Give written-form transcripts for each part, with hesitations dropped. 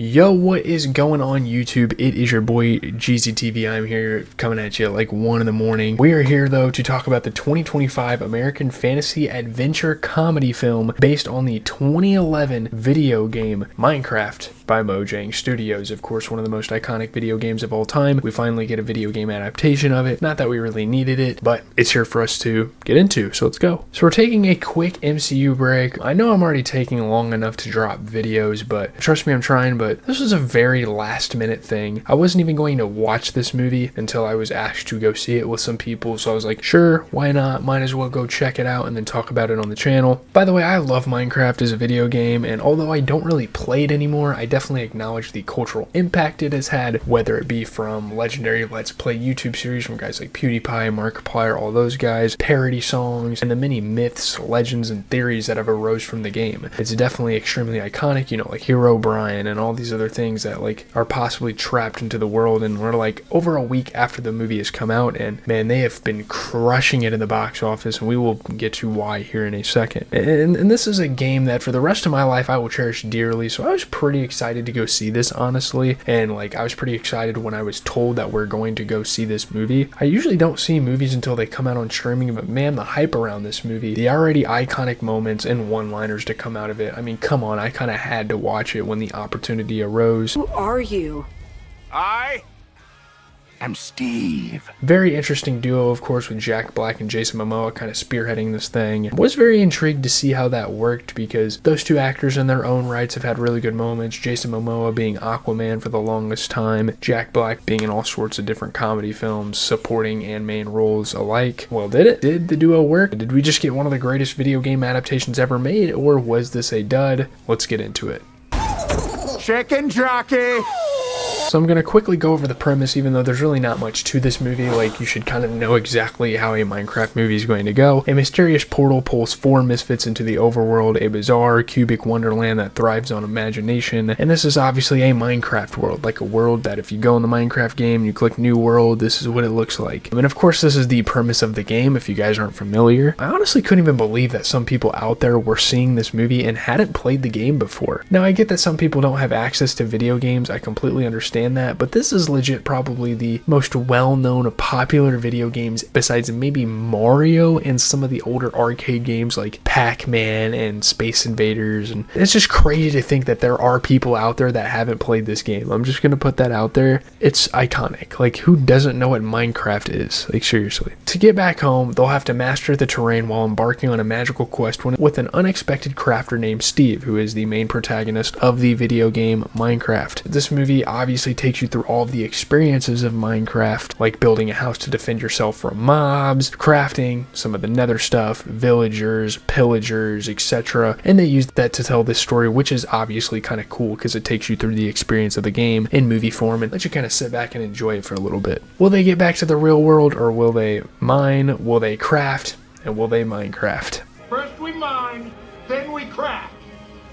Yo, what is going on YouTube? It is your boy GZTV. I'm here coming at you at like 1 in the morning. We are here though to talk about the 2025 American fantasy adventure comedy film based on the 2011 video game Minecraft by Mojang Studios. Of course, one of the most iconic video games of all time. We finally get a video game adaptation of it. Not that we really needed it, but it's here for us to get into, so let's go. So we're taking a quick MCU break. I know I'm already taking long enough to drop videos, but trust me, I'm trying, but this was a very last minute thing. I wasn't even going to watch this movie until I was asked to go see it with some people, so I was like, sure, why not? Might as well go check it out and then talk about it on the channel. By the way, I love Minecraft as a video game, and although I don't really play it anymore, I definitely acknowledge the cultural impact it has had, whether it be from legendary Let's Play YouTube series from guys like PewDiePie, Markiplier, all those guys, parody songs, and the many myths, legends, and theories that have arose from the game. It's definitely extremely iconic, you know, like Hero Brian and all these other things that like are possibly trapped into the world, and we're like over a week after the movie has come out, and man, they have been crushing it in the box office, and we will get to why here in a second. And this is a game that for the rest of my life I will cherish dearly, so I was pretty excited to go see this, honestly, and like I was pretty excited when I was told that we're going to go see this movie. I usually don't see movies until they come out on streaming, but man, the hype around this movie, the already iconic moments and one-liners to come out of it, I mean, come on, I kind of had to watch it when the opportunity arose. Who are you? I'm Steve. Very interesting duo, of course, with Jack Black and Jason Momoa kind of spearheading this thing. Was very intrigued to see how that worked, because those two actors in their own rights have had really good moments. Jason Momoa being Aquaman for the longest time, Jack Black being in all sorts of different comedy films, supporting and main roles alike. Well, did it? Did the duo work? Did we just get one of the greatest video game adaptations ever made, or was this a dud? Let's get into it. Chicken jockey. So I'm going to quickly go over the premise, even though there's really not much to this movie. Like, you should kind of know exactly how a Minecraft movie is going to go. A mysterious portal pulls four misfits into the overworld, a bizarre cubic wonderland that thrives on imagination. And this is obviously a Minecraft world, like a world that if you go in the Minecraft game and you click new world, this is what it looks like. And of course, this is the premise of the game, if you guys aren't familiar. I honestly couldn't even believe that some people out there were seeing this movie and hadn't played the game before. Now, I get that some people don't have access to video games. I completely understand that, but this is legit probably the most well-known popular video games besides maybe Mario and some of the older arcade games like Pac-Man and Space Invaders. And it's just crazy to think that there are people out there that haven't played this game. I'm just gonna put that out there. It's iconic. Like, who doesn't know what Minecraft is? Like, seriously. To get back home, they'll have to master the terrain while embarking on a magical quest with an unexpected crafter named Steve, who is the main protagonist of the video game Minecraft. This movie obviously takes you through all of the experiences of Minecraft, like building a house to defend yourself from mobs, crafting some of the nether stuff, villagers, pillagers, etc. And they use that to tell this story, which is obviously kind of cool because it takes you through the experience of the game in movie form and lets you kind of sit back and enjoy it for a little bit. Will they get back to the real world, or will they mine? Will they craft? And will they Minecraft? First we mine, then we craft.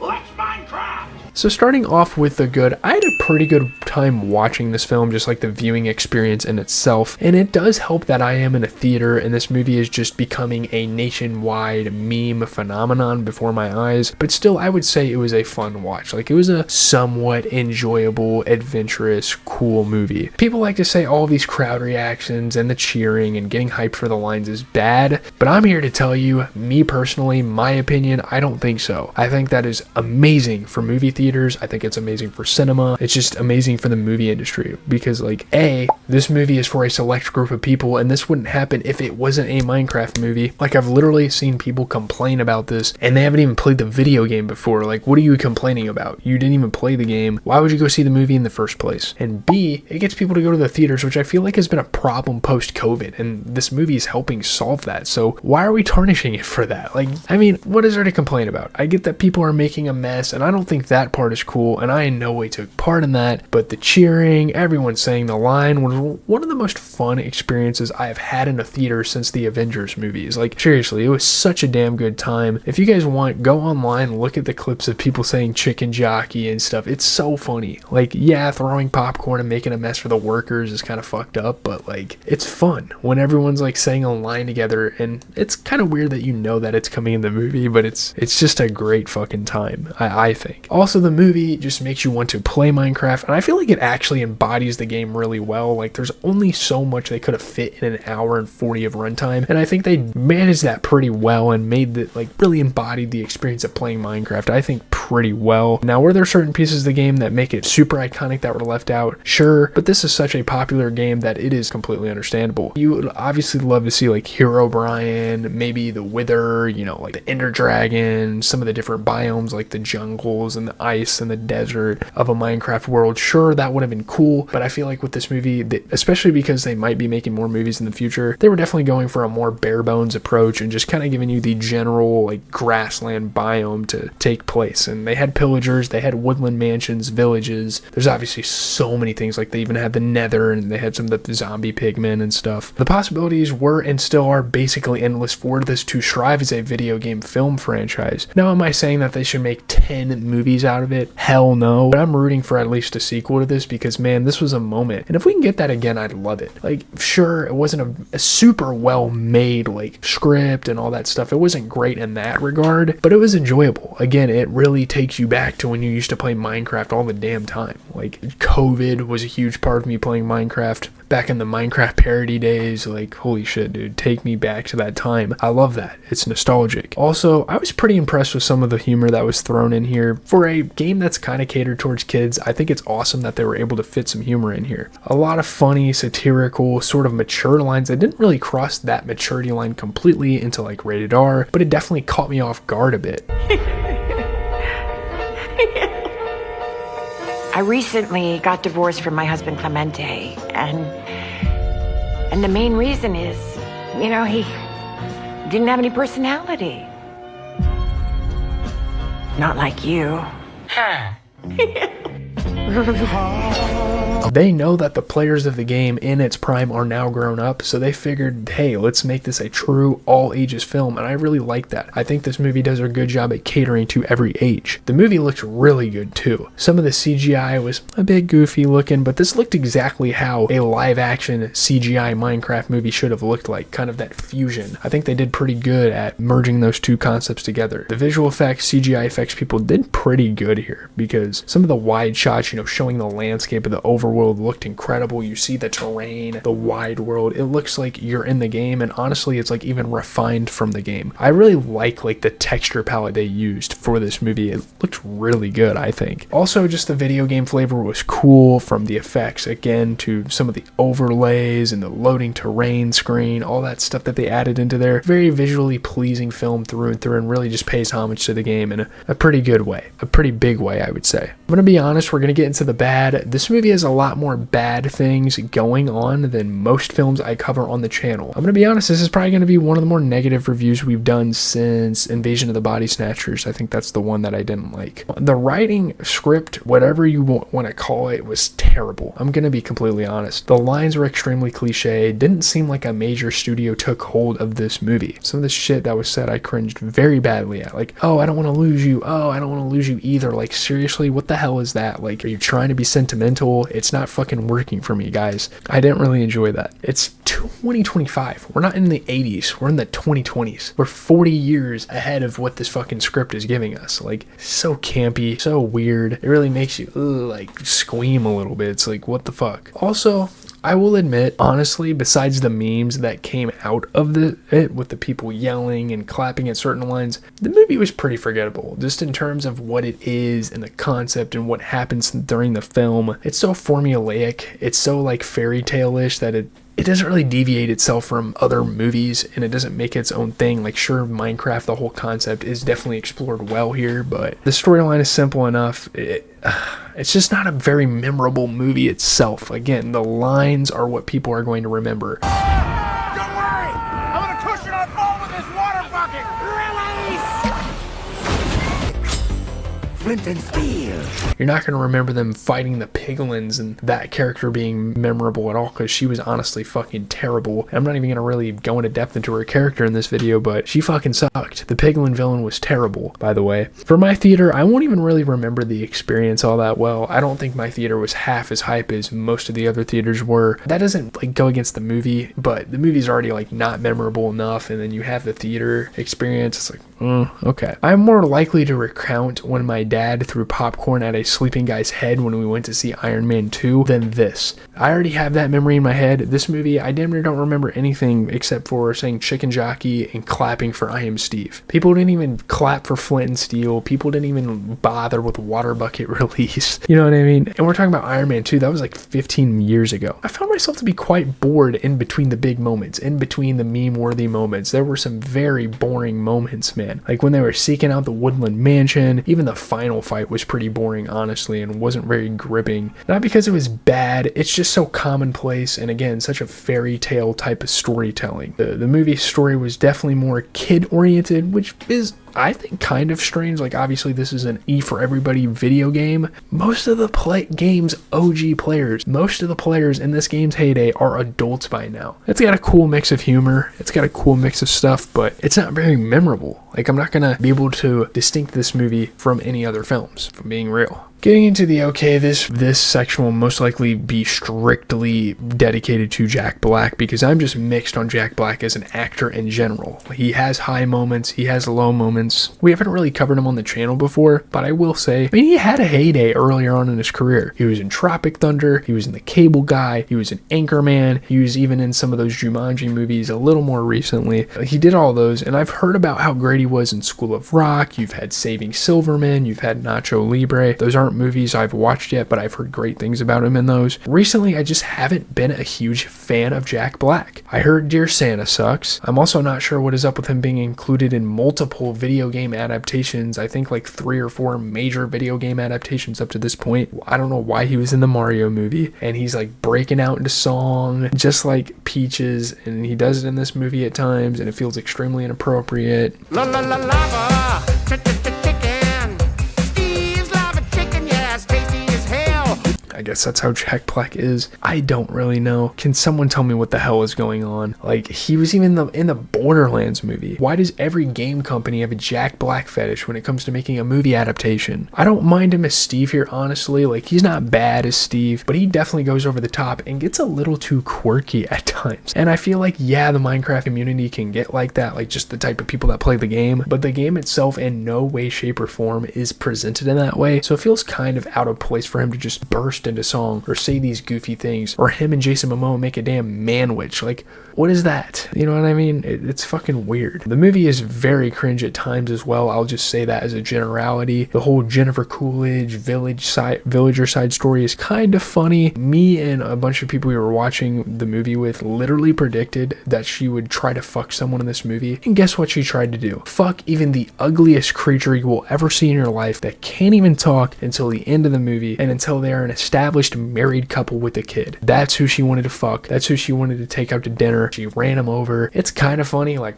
Let's Minecraft. So starting off with the good, I had a pretty good time watching this film, just like the viewing experience in itself, and it does help that I am in a theater and this movie is just becoming a nationwide meme phenomenon before my eyes, but still I would say it was a fun watch. Like, it was a somewhat enjoyable, adventurous, cool movie. People like to say all these crowd reactions and the cheering and getting hyped for the lines is bad, but I'm here to tell you, me personally, my opinion, I don't think so. I think that is amazing for movie theaters. I think it's amazing for cinema. It's just amazing for the movie industry because, like, A, this movie is for a select group of people, and this wouldn't happen if it wasn't a Minecraft movie. Like, I've literally seen people complain about this and they haven't even played the video game before. Like, what are you complaining about? You didn't even play the game. Why would you go see the movie in the first place? And B, it gets people to go to the theaters, which I feel like has been a problem post-COVID, and this movie is helping solve that. So why are we tarnishing it for that? Like, I mean, what is there to complain about? I get that people are making a mess, and I don't think that part is cool, and I in no way took part in that, but the cheering, everyone saying the line, was one of the most fun experiences I have had in a theater since the Avengers movies. Like, seriously, it was such a damn good time. If you guys want, go online, look at the clips of people saying chicken jockey and stuff. It's so funny. Like, yeah, throwing popcorn and making a mess for the workers is kind of fucked up, but like, it's fun when everyone's like saying a line together, and it's kind of weird that you know that it's coming in the movie, but it's just a great fucking time, I think. Also, the the movie just makes you want to play Minecraft, and I feel like it actually embodies the game really well. Like, there's only so much they could have fit in an hour and 40 of runtime, and I think they managed that pretty well and made that, like, really embodied the experience of playing Minecraft, I think, pretty well. Now, were there certain pieces of the game that make it super iconic that were left out? Sure, but this is such a popular game that it is completely understandable. You would obviously love to see, like, Herobrine, maybe the Wither, you know, like the Ender Dragon, some of the different biomes like the jungles and the ice and the desert of a Minecraft world. Sure, that would have been cool, but I feel like with this movie, especially because they might be making more movies in the future, they were definitely going for a more bare bones approach and just kind of giving you the general, like, grassland biome to take place. And they had pillagers, they had woodland mansions, villages. There's obviously so many things, like they even had the nether and they had some of the zombie pigmen and stuff. The possibilities were and still are basically endless for this to strive as a video game film franchise. Now, am I saying that they should make 10 movies out of it? Hell no. But I'm rooting for at least a sequel to this because, man, this was a moment. And if we can get that again, I'd love it. Like, sure, it wasn't a super well made, like, script and all that stuff. It wasn't great in that regard, but it was enjoyable. Again, it really takes you back to when you used to play Minecraft all the damn time. Like, COVID was a huge part of me playing Minecraft back in the Minecraft parody days. Like, holy shit, dude, take me back to that time. I love that. It's nostalgic. Also, I was pretty impressed with some of the humor that was thrown in here. For a game that's kind of catered towards kids, I think it's awesome that they were able to fit some humor in here. A lot of funny, satirical, sort of mature lines that didn't really cross that maturity line completely into, like, rated R, but it definitely caught me off guard a bit. I recently got divorced from my husband Clemente, and the main reason is, you know, he didn't have any personality. Not like you. They know that the players of the game in its prime are now grown up, so they figured, hey, let's make this a true all ages film, and I really like that. I think this movie does a good job at catering to every age. The movie looks really good too. Some of the CGI was a bit goofy looking, but this looked exactly how a live action CGI Minecraft movie should have looked like, kind of that fusion. I think they did pretty good at merging those two concepts together. The visual effects, CGI effects people did pretty good here, because some of the wide shots, you know, showing the landscape of the overworld looked incredible. You see the terrain, the wide world. It looks like you're in the game, and honestly, it's like even refined from the game. I really like the texture palette they used for this movie. It looked really good, I think. Also, just the video game flavor was cool, from the effects, again, to some of the overlays and the loading terrain screen, all that stuff that they added into there. Very visually pleasing film through and through, and really just pays homage to the game in a pretty good way. A pretty big way, I would say. I'm gonna be honest, we're gonna get into the bad. This movie has a lot more bad things going on than most films I cover on the channel. I'm gonna be honest, this is probably gonna be one of the more negative reviews we've done since Invasion of the Body Snatchers. I think that's the one that I didn't like. The writing, script, whatever you want to call it, was terrible. I'm gonna be completely honest. The lines were extremely cliche. Didn't seem like a major studio took hold of this movie. Some of the shit that was said I cringed very badly at. Like, oh, I don't want to lose you. Oh, I don't want to lose you either. Like, seriously, what the hell is that? Like, are you trying to be sentimental? It's not fucking working for me, guys. I didn't really enjoy that. It's 2025. We're not in the 80s. We're in the 2020s. We're 40 years ahead of what this fucking script is giving us. Like, so campy, so weird. It really makes you like squeam a little bit. It's like, what the fuck? Also, I will admit, honestly, besides the memes that came out of it with the people yelling and clapping at certain lines, the movie was pretty forgettable, just in terms of what it is and the concept and what happens during the film. It's so formulaic, it's so like fairy tale-ish that it doesn't really deviate itself from other movies, and it doesn't make its own thing. Like, sure, Minecraft, the whole concept is definitely explored well here, but the storyline is simple enough. It's just not a very memorable movie itself. Again, the lines are what people are going to remember. Don't worry! I'm gonna cushion our fall with this water bucket! Release! Flint and steel. You're not going to remember them fighting the piglins and that character being memorable at all, because she was honestly fucking terrible. I'm not even going to really go into depth into her character in this video, but she fucking sucked. The piglin villain was terrible, by the way. For my theater, I won't even really remember the experience all that well. I don't think my theater was half as hype as most of the other theaters were. That doesn't like go against the movie, but the movie's already like not memorable enough, and then you have the theater experience. It's like, okay. I'm more likely to recount when my dad dad threw popcorn at a sleeping guy's head when we went to see Iron Man 2 than this. I already have that memory in my head. This movie, I damn near don't remember anything except for saying chicken jockey and clapping for I Am Steve. People didn't even clap for Flint and Steel. People didn't even bother with Water Bucket Release. You know what I mean? And we're talking about Iron Man 2. That was like 15 years ago. I found myself to be quite bored in between the big moments, in between the meme-worthy moments. There were some very boring moments, man. Like when they were seeking out the Woodland Mansion. Even the final fight was pretty boring, honestly, and wasn't very gripping. Not because it was bad, it's just so commonplace, and again, such a fairy tale type of storytelling. The movie story was definitely more kid-oriented, which is, I think, kind of strange. Like, obviously this is an E for everybody video game. Most of the game's OG players, most of the players in this game's heyday are adults by now. It's got a cool mix of humor, it's got a cool mix of stuff, but it's not very memorable. Like, I'm not gonna be able to distinct this movie from any other films, if I'm being real. Getting into the okay, this section will most likely be strictly dedicated to Jack Black, because I'm just mixed on Jack Black as an actor in general. He has high moments, he has low moments. We haven't really covered him on the channel before, but I will say, I mean, he had a heyday earlier on in his career. He was in Tropic Thunder, he was in The Cable Guy, he was in Anchorman, he was even in some of those Jumanji movies a little more recently. He did all those, and I've heard about how great he was in School of Rock. You've had Saving Silverman, you've had Nacho Libre. Those aren't movies I've watched yet, but I've heard great things about him in those. Recently, I just haven't been a huge fan of Jack Black. I heard Dear Santa sucks. I'm also not sure what is up with him being included in multiple video game adaptations. I think like 3 or 4 major video game adaptations up to this point. I don't know why he was in the Mario movie, and he's like breaking out into song just like Peaches, and he does it in this movie at times, and it feels extremely inappropriate. La la la lava, chicken. Steve's lava chicken, yes, tasty as hell. I guess that's how Jack Black is. I don't really know. Can someone tell me what the hell is going on? Like, he was even in the Borderlands movie. Why does every game company have a Jack Black fetish when it comes to making a movie adaptation? I don't mind him as Steve here, honestly. Like, he's not bad as Steve, but he definitely goes over the top and gets a little too quirky at times. And I feel like, yeah, the Minecraft community can get like that, like just the type of people that play the game, but the game itself in no way, shape, or form is presented in that way. So it feels kind of out of place for him to just burst into song or say these goofy things, or him and Jason Momoa make a damn manwich. Like, what is that? You know what I mean? It's fucking weird. The movie is very cringe at times as well. I'll just say that as a generality. The whole Jennifer Coolidge villager side story is kind of funny. Me and a bunch of people we were watching the movie with literally predicted that she would try to fuck someone in this movie, and guess what she tried to do? Fuck even the ugliest creature you will ever see in your life that can't even talk until the end of the movie, and until they're an established married couple with a kid. That's who she wanted to fuck. That's who she wanted to take out to dinner. She ran him over. It's kind of funny, like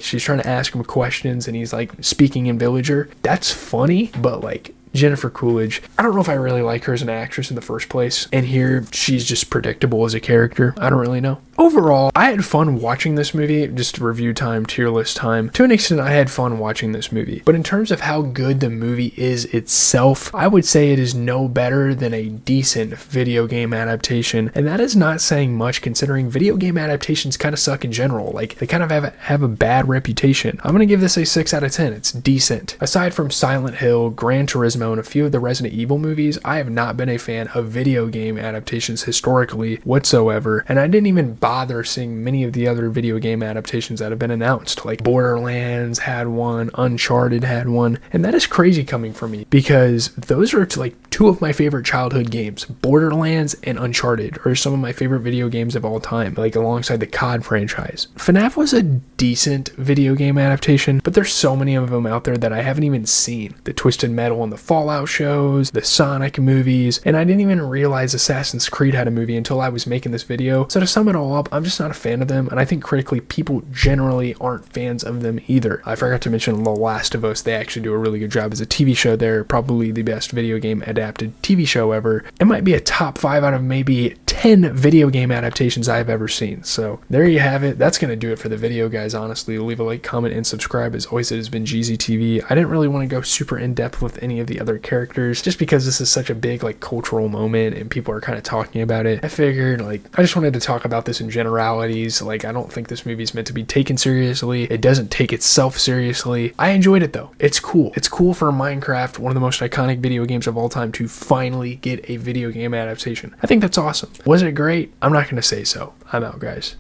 she's trying to ask him questions and he's like speaking in villager. That's funny, but like, Jennifer Coolidge, I don't know if I really like her as an actress in the first place, and here she's just predictable as a character. I don't really know. Overall, I had fun watching this movie. Just review time, tier list time. To an extent, I had fun watching this movie. But in terms of how good the movie is itself, I would say it is no better than a decent video game adaptation. And that is not saying much, considering video game adaptations kind of suck in general. Like, they kind of have a bad reputation. I'm going to give this a 6 out of 10. It's decent. Aside from Silent Hill, Gran Turismo, and a few of the Resident Evil movies, I have not been a fan of video game adaptations historically whatsoever. And I didn't even bother seeing many of the other video game adaptations that have been announced. Like Borderlands had one, Uncharted had one, and that is crazy coming from me, because those are like 2 of my favorite childhood games. Borderlands and Uncharted are some of my favorite video games of all time, like alongside the COD franchise. FNAF was a decent video game adaptation, but there's so many of them out there that I haven't even seen. The Twisted Metal and the Fallout shows, the Sonic movies, and I didn't even realize Assassin's Creed had a movie until I was making this video. So to sum it all up, I'm just not a fan of them, and I think critically people generally aren't fans of them either. I forgot to mention The Last of Us. They actually do a really good job as a TV show. They're probably the best video game adapted TV show ever. It might be a top 5 out of maybe 10 video game adaptations I've ever seen. So there you have it. That's going to do it for the video, guys. Honestly, leave a like, comment, and subscribe. As always, it has been Jeezy TV. I didn't really want to go super in depth with any of the other characters just because this is such a big like cultural moment and people are kind of talking about it. I figured like I just wanted to talk about this in generalities. Like, I don't think this movie is meant to be taken seriously. It doesn't take itself seriously. I enjoyed it though. It's cool. It's cool for Minecraft, one of the most iconic video games of all time, to finally get a video game adaptation. I think that's awesome. Was it great? I'm not going to say so. I'm out, guys.